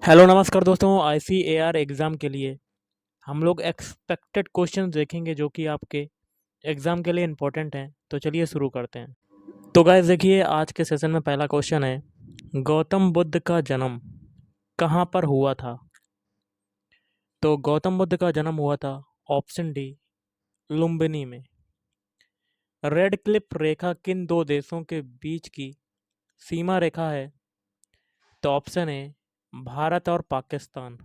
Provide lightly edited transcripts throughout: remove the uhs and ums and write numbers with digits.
Hello नमस्कार दोस्तों। ICAR exam के लिए हम लोग एक्सपेक्टेड क्वेश्चंस देखेंगे जो कि आपके एग्ज़ाम के लिए इम्पोर्टेंट हैं। तो चलिए शुरू करते हैं। तो गाइस देखिए, आज के सेशन में पहला क्वेश्चन है, गौतम बुद्ध का जन्म कहाँ पर हुआ था? तो गौतम बुद्ध का जन्म हुआ था ऑप्शन डी, लुम्बिनी में। रेड क्लिफ रेखा किन दो देशों के बीच की सीमा रेखा है? तो ऑप्शन ए, भारत और पाकिस्तान।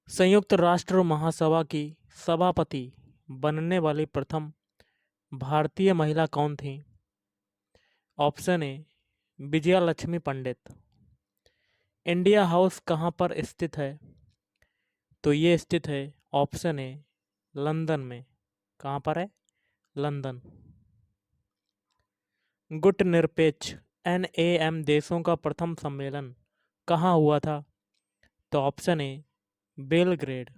संयुक्त राष्ट्र महासभा की सभापति बनने वाली प्रथम भारतीय महिला कौन थी? Option A, Vijaya Lakshmi Pandit. India house कहाँ पर स्थित है? तो ये स्थित है ऑप्शन ए, लंदन में। कहाँ पर है? लंदन। गुटनिरपेक्ष NAM देशों का प्रथम सम्मेलन कहाँ हुआ था? तो ऑप्शन ए, बेलग्रेड।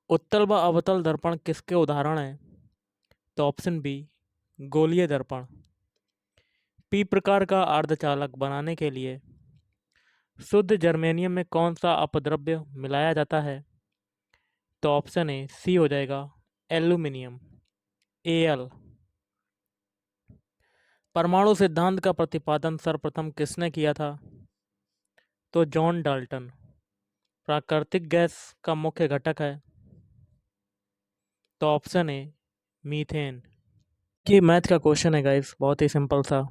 उत्तल व अवतल दर्पण किसके उदाहरण हैं? तो ऑप्शन बी, गोलीय दर्पण। पी प्रकार का अर्धचालक बनाने के लिए शुद्ध जर्मेनियम में कौन सा अपद्रव्य मिलाया जाता है? तो ऑप्शन ए, सी हो जाएगा, एल्यूमिनियम, Al। परमाणु सिद्धांत का प्रतिपादन सर्वप्रथम किसने किया था? तो जॉन डाल्टन। प्राकृतिक गैस का मुख्य घटक है? तो ऑप्शन ए, मीथेन। ये मैथ का क्वेश्चन है गाइस, बहुत ही सिंपल सा।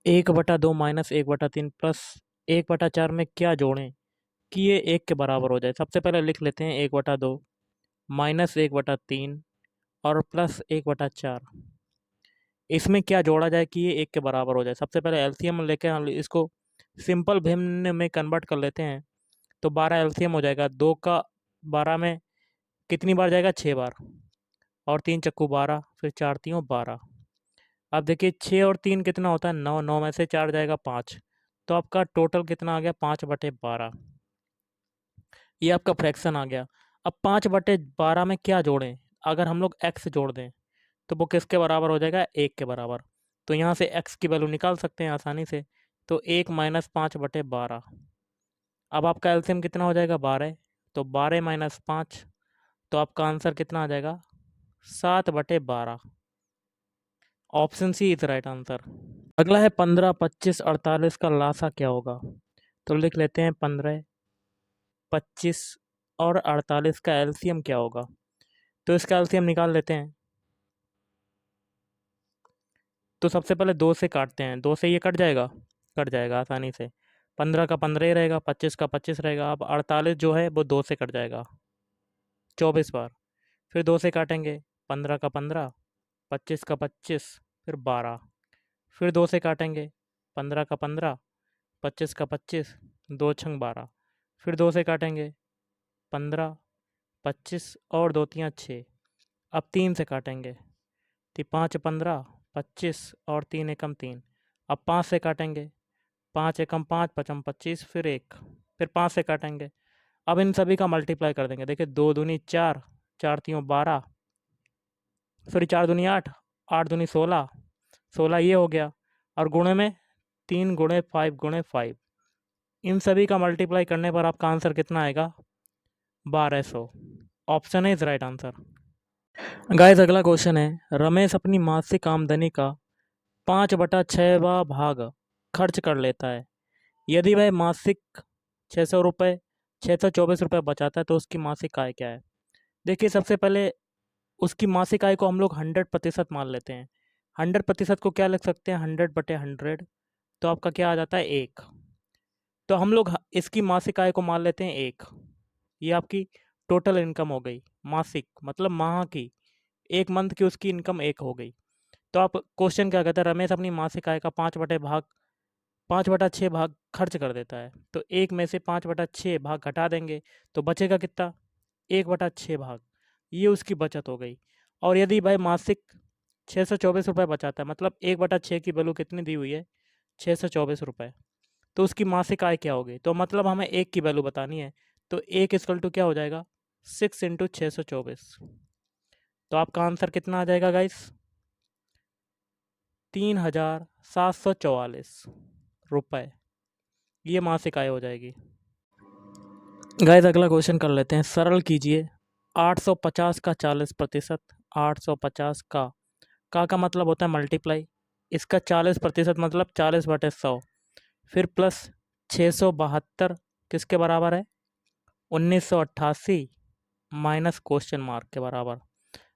1/2 माइनस 1/3 प्लस 1/4 में क्या जोड़ें कि ये 1 के बराबर हो जाए? सबसे पहले लिख लेते हैं 1/2 माइनस 1/3 और प्लस 1/4। इसमें क्या जोड़ा जाए कि ये 1 के बराबर हो जाए? सबसे पहले एलसीएम लेके हम इसको सिंपल भिन्न में कन्वर्ट कर लेते हैं। तो 12 एलसीएम हो जाएगा। 2 का 12 में कितनी बार जाएगा? 6 बार। और 3 चक्कू 12, फिर 4 तीयों 12। अब देखिए 6 और 3 कितना होता है? 9। 9 में से 4 जाएगा 5। तो आपका टोटल कितना आ गया? 5/12। ये आपका फ्रैक्शन आ गया। अब 5/12 में क्या जोड़ें? अगर हम लोग एक्स जोड़ दें तो वो किसके बराबर हो जाएगा? 1 के बराबर। तो यहाँ से एक्स की वैल्यू निकाल सकते हैं आसानी से। तो 1 माइनस 5/12। अब आपका एलसीएम कितना हो जाएगा? 12। तो 12 माइनस 5, तो आपका आंसर कितना आ जाएगा? 7/12। Option C is right answer. अगला है 15, 25, 48 का लासा क्या होगा? तो लिख लेते हैं 15, 25 और 48 का एलसीएम क्या होगा? तो इसका एलसीएम निकाल लेते हैं। तो सबसे पहले 2 से काटते हैं। 2 से ये कट जाएगा आसानी से। 15 का 15 ही रहेगा, 25 का 25 रहेगा। अब 48 जो है वो 2 से कट जाएगा 24 बार। फिर 2 से काटेंगे, 15 का 15, 25 का 25, फिर 12। फिर 2 से काटेंगे, 15 का 15, 25 का 25, 2 छंग 12। फिर 2 से काटेंगे, 15, 25 और 2 तियाँ 6। अब 3 से काटेंगे, 5 15, 25 और 3 एकम 3। अब 5 से काटेंगे, 5 एकम 5, 5 25, फिर 1। फिर 5 से काटेंगे। अब इन सभी का मल्टीप्लाई कर देंगे। देखिए 2 दूनी 4, 4 तियों 12, फिर 4 दूनी 8, 8 दूनी 16, 16 ये हो गया। और गुणे में 3 गुणे 5 गुणे 5। इन सभी का मल्टीप्लाई करने पर आपका आंसर कितना आएगा? 1200। Option is right answer. Guys अगला क्वेश्चन है, रमेश अपनी मासिक आमदनी का 5/6वां भाग खर्च कर लेता है। यदि वह मासिक 600 रुपये 624 रुपये बचाता है तो उसकी मासिक आय क्या है? देखिए सबसे पहले उसकी मासिक आय को हम लोग 100% मान लेते हैं। 100% को क्या लिख सकते हैं? 100/100। तो आपका क्या आ जाता है? 1। तो हम लोग इसकी मासिक आय को मान लेते हैं 1। ये आपकी टोटल इनकम हो गई। मासिक मतलब माह की, 1 मंथ की उसकी इनकम 1 हो गई। तो आप क्वेश्चन क्या कहता है? रमेश अपनी मासिक आय का 5/6 भाग खर्च कर देता है। तो 1 में से 5/6 भाग घटा देंगे तो बचेगा कितना? 1/6 भाग। ये उसकी बचत हो गई। और यदि भाई मासिक 624 रुपये बचाता है, मतलब 1/6 की वैल्यू कितनी दी हुई है? 624 रुपये। तो उसकी मासिक आय क्या होगी? तो मतलब हमें 1 की वैल्यू बतानी है। तो 1 इक्वल टू क्या हो जाएगा? 6 इंटू 624। तो आपका आंसर कितना आ जाएगा गाइस? 3744। रुपए। ये मासिक आय हो जाएगी। गाइस अगला क्वेश्चन कर लेते हैं, सरल कीजिए। 850 का 40%, 850 का मतलब होता है मल्टीप्लाई, इसका 40% मतलब 40/100, फिर प्लस 672 किसके बराबर है, 1988 माइनस क्वेश्चन मार्क के बराबर।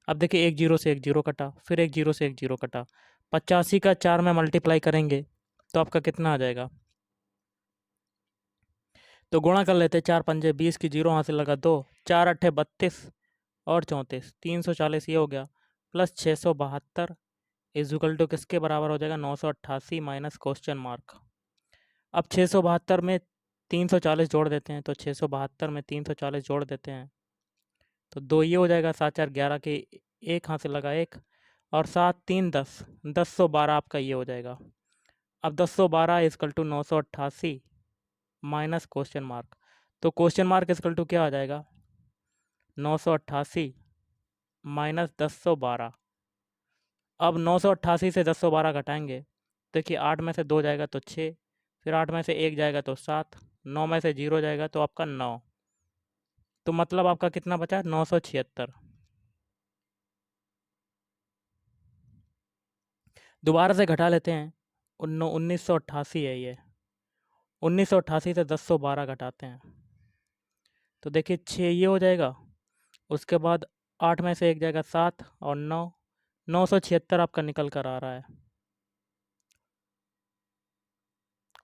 अब देखिए एक जीरो से एक जीरो कटा, फिर एक जीरो से एक जीरो कटा, 85 का 4 में मल्टीप्लाई करेंगे तो आपका कितना आ जाएगा, तो गुणा कर लेते हैं, 4 पंजे 20 की जीरो हासिल लगा 2, 4 अट्ठे 32 और 34, 340 ये हो गया, प्लस 672 इक्वल टू किसके बराबर हो जाएगा, 988 माइनस क्वेश्चन मार्क। अब 672 में 340 जोड़ देते हैं, तो 672 में 340 जोड़ देते हैं तो 2 ये हो जाएगा, 7 4 11 के एक हाथ से लगा 1 और 7 3 10, 1012 आपका ये हो जाएगा। अब 1012 equal to 988 minus question mark, तो क्वेश्चन मार्क इक्वल टू क्या आ जाएगा, 988 माइनस 1012। अब 988 से 1012 घटाएंगे, देखिए 8 में से 2 जाएगा तो 6, फिर 8 में से 1 जाएगा तो 7, 9 में से 0 जाएगा तो आपका 9, तो मतलब आपका कितना बचा, 976। दोबारा से घटा लेते हैं, 1988 है ये, 1988 से 1012 घटाते हैं तो देखिए 6 ये हो जाएगा, उसके बाद 8 में से 1 जाएगा 7 और 9, 976 आपका निकल कर आ रहा है।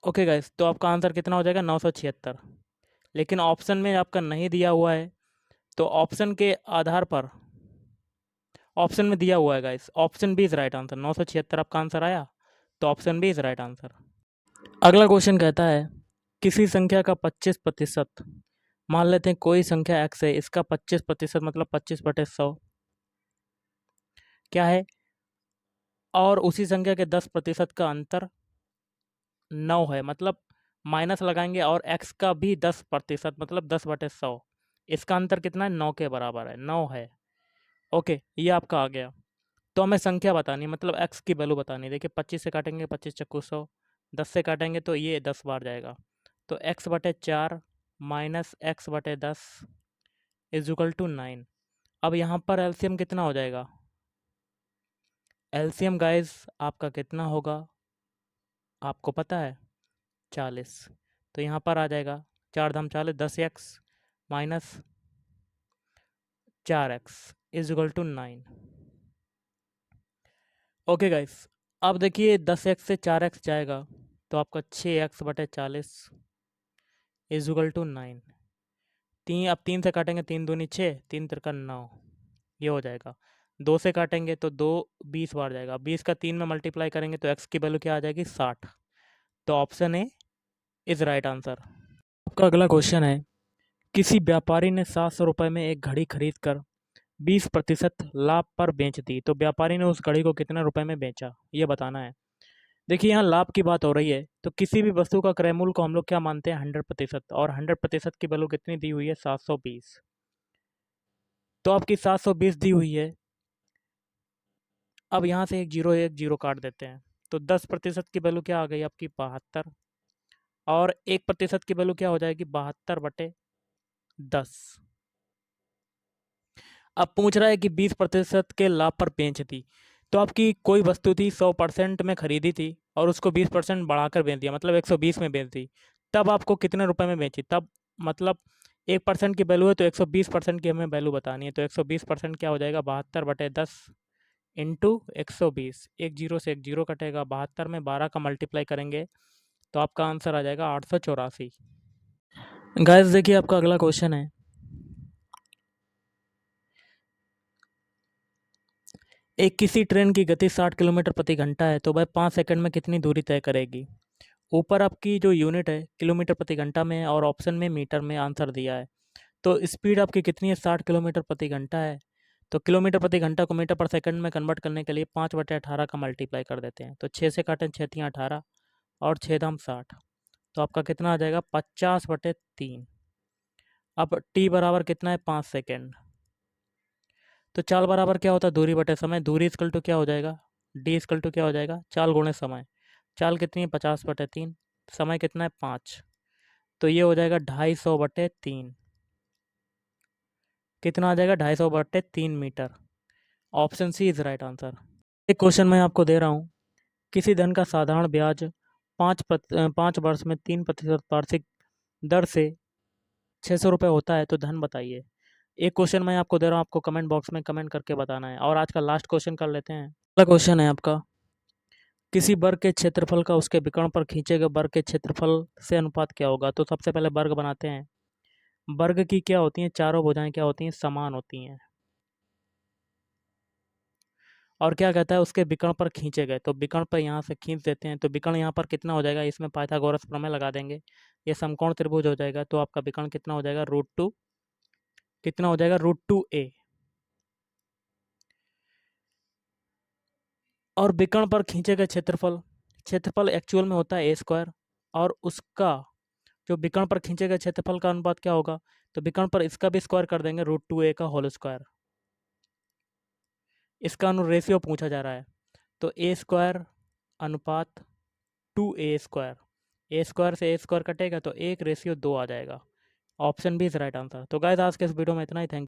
ओके गाइस, तो आपका आंसर कितना हो जाएगा, 976। लेकिन ऑप्शन में आपका नहीं दिया हुआ है, तो ऑप्शन के आधार पर, ऑप्शन में दिया हुआ है guys, option B is right answer, 976 आपका आंसर आया, तो option B is right answer. अगला क्वेश्चन कहता है, किसी संख्या का 25%, मान लेते हैं कोई संख्या x है, इसका 25% मतलब 25/100 क्या है, और उसी संख्या के 10% का अंतर 9 है, मतलब माइनस लगाएंगे और x का भी 10% मतलब 10/100, इसका अंतर कितना है, 9 के बराबर है, 9 है। ओके, ये आपका आ गया। तो हमें संख्या बतानी है, मतलब x की वैल्यू बतानी है। देखिए 25 से काटेंगे 25 चक्कू 100, 10 से काटेंगे तो ये 10 बार जाएगा, तो x/4 minus x/10 is equal to 9। अब यहाँ पर एलसीएम कितना हो जाएगा, एलसीएम गाइस आपका कितना होगा आपको पता है, 40। तो यहाँ पर आ जाएगा 4 धाम 40, 10x minus 4x is equal to 9। Okay guys, अब देखिए 10x से 4x जाएगा तो आपका 6x/40 इज इक्वल टू 9। अब 3 से काटेंगे, 3 दूनी 6, 3 तिरका 9, ये हो जाएगा। 2 से काटेंगे तो 2 20 बार जाएगा, 20 का 3 में मल्टीप्लाई करेंगे तो x की वैल्यू क्या आ जाएगी, 60। तो option A is right answer. आपका अगला क्वेश्चन है, किसी व्यापारी ने 700 रुपये में एक घड़ी खरीद कर 20% लाभ पर बेच दी, तो व्यापारी ने उस घड़ी को कितने रुपए में बेचा, ये बताना है। देखिए यहाँ लाभ की बात हो रही है, तो किसी भी वस्तु का क्रय मूल्य को हम लोग क्या मानते हैं, 100%, और 100% की वैल्यू कितनी दी हुई है, 720। तो आपकी 720 दी हुई है। अब यहाँ से एक जीरो काट देते हैं, तो 10% की वैल्यू क्या आ गई आपकी, 72, और 1% की वैल्यू क्या हो जाएगी, 72/10। अब पूछ रहा है कि 20% के लाभ पर बेच दी, तो आपकी कोई वस्तु थी 100% में खरीदी थी और उसको 20% बढ़ाकर बेच दिया, मतलब 120 में बेच दी, तब आपको कितने रुपए में बेची, तब मतलब 1% की वैल्यू है तो 120% की हमें वैल्यू बतानी है, तो 120% क्या हो जाएगा, 72/10 इंटू 120, एक जीरो से एक जीरो कटेगा, 72 में 12 का मल्टीप्लाई करेंगे तो आपका आंसर आ जाएगा 884। गाइस देखिए आपका अगला क्वेश्चन है, एक किसी ट्रेन की गति 60 किलोमीटर प्रति घंटा है, तो वह 5 सेकंड में कितनी दूरी तय करेगी। ऊपर आपकी जो यूनिट है किलोमीटर प्रति घंटा में और ऑप्शन में मीटर में आंसर दिया है, तो स्पीड आपकी कितनी है, 60 किलोमीटर प्रति घंटा है, तो किलोमीटर प्रति घंटा को मीटर पर सेकंड में कन्वर्ट करने के लिए 5/18 का मल्टीप्लाई कर देते हैं, तो 6 से काटें 6 3 18 और 6 दाम 60, तो आपका कितना आ जाएगा, 50/3। अब टी बराबर कितना है, 5 सेकेंड, तो चाल बराबर क्या होता है, दूरी बटे समय, दूरी इक्वल टू क्या हो जाएगा, डी इक्वल टू क्या हो जाएगा, चाल गुणे समय, चाल कितनी है, 50/3, समय कितना है 5, तो ये हो जाएगा 250/3। कितना आ जाएगा 250/3 metre. Option C is right answer. एक क्वेश्चन मैं आपको दे रहा हूँ। किसी धन का साधारण ब्याज 5 वर्ष में 3% वार्षिक दर से 600 रुपये होता है, तो धन बताइए। एक क्वेश्चन मैं आपको दे रहा हूँ, आपको कमेंट बॉक्स में कमेंट करके बताना है। और आज का लास्ट क्वेश्चन कर लेते हैं। अगला क्वेश्चन है आपका, किसी वर्ग के क्षेत्रफल का उसके विकर्ण पर खींचे गए वर्ग के क्षेत्रफल से अनुपात क्या होगा। तो सबसे पहले वर्ग बनाते हैं। वर्ग की क्या होती हैं, चारों भुजाएं क्या होती हैं, समान होती हैं। और क्या कहता है, उसके विकर्ण पर खींचे गए, तो विकर्ण पर यहाँ से खींच देते हैं, तो विकर्ण यहाँ पर कितना हो जाएगा, इसमें पाइथागोरस प्रमेय लगा देंगे, ये समकोण त्रिभुज हो जाएगा। तो आपका विकर्ण कितना हो जाएगा, √2, कितना हो जाएगा, √2a। और विकर्ण पर खींचे गए क्षेत्रफल, क्षेत्रफल एक्चुअल में होता है a², और उसका जो विकर्ण पर खींचे गए क्षेत्रफल का अनुपात क्या होगा, तो विकर्ण पर इसका भी स्क्वायर कर देंगे, √2a का होल स्क्वायर। इसका रेशियो पूछा जा रहा है, तो a² अनुपात 2a², a² से a² कटेगा तो 1:2 आ जाएगा। Option B is right answer. तो गाइस आज के इस वीडियो में इतना ही। थैंक